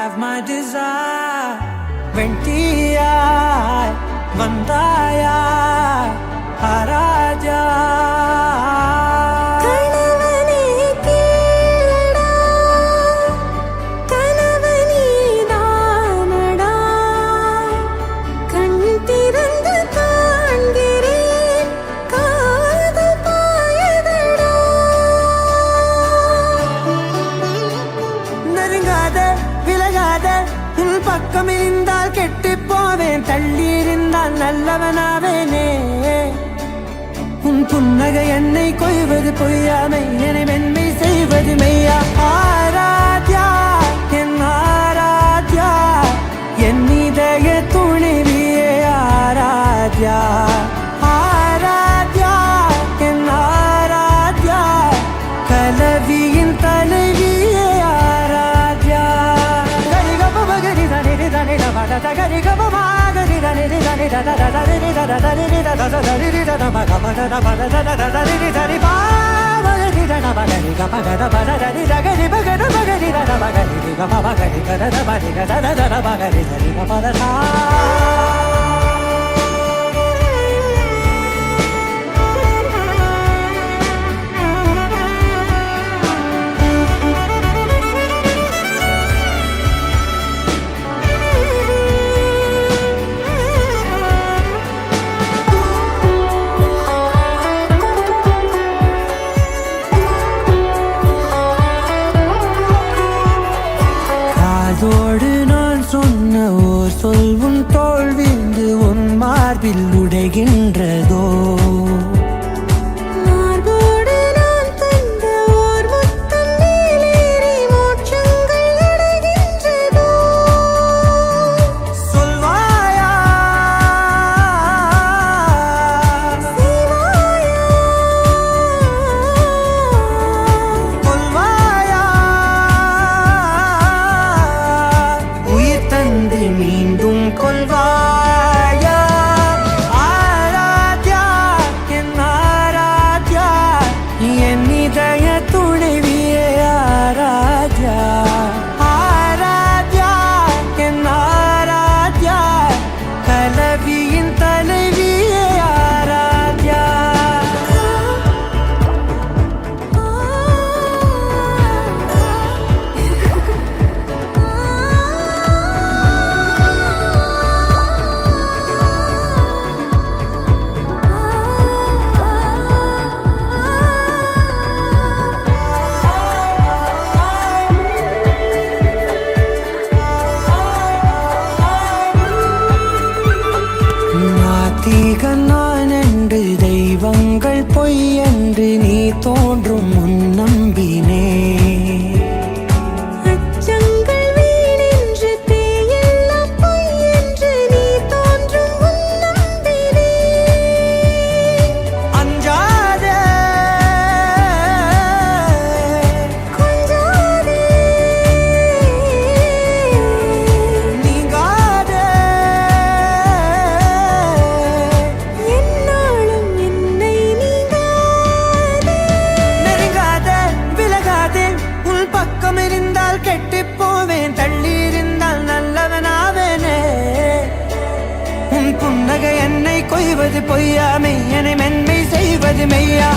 have my desire. வெண்டியாய் வந்தாயா A Raja. பக்கம் இருந்தால் கெட்டு போவேன், தள்ளி இருந்தால் நல்லவனாவேனே. உன் புன்னகை என்னை கொய்வது பொய்யாமை, என்னை மென்மை செய்வது மெய்யா. ஆராத்யா என் ஆராத்யா, என் இதய துணிவியே ஆராத்யா. ஆராத்யா என் Aradhya, கலவியின் தலைவியே Aradhya. Gari ga ma ga ni da ni da ni da da da da ni da da da ni da da da da ni da da ma ga ma da da ba da da da da ni da ni ba ma ga ni da na ba da ni ga ma ga da ba da da ni da ga ni ba ga da ba ga ni da da ba ga ni ga ma ba ga ni ga da da ba ni ga da da da da ba ga ni da ni ga ma da da. அதோடு நான் சொன்ன ஓர் சொல் உன் தோள் வீழ்ந்து உன் மார்பில் உடைகின்றதோ. மீண்டும் கொள்வாயா ஆராத்யா என் ஆராத்யா, என் இதய துணைவியே ஆராத்யா. ஆராத்யா என் ஆராத்யா, கலவியின் தலைவியே ஆராத்யா. நான் என்று தெய்வங்கள் பொய் என்று நீ தோன்றும் முன் நம்பினே. கெட்டு போவேன், தள்ளி இருந்தால் நல்லவனாவேனே. உன் புன்னகை என்னை கொய்வது பொய்யாமை, என்னை மென்மை செய்வது மெய்யா.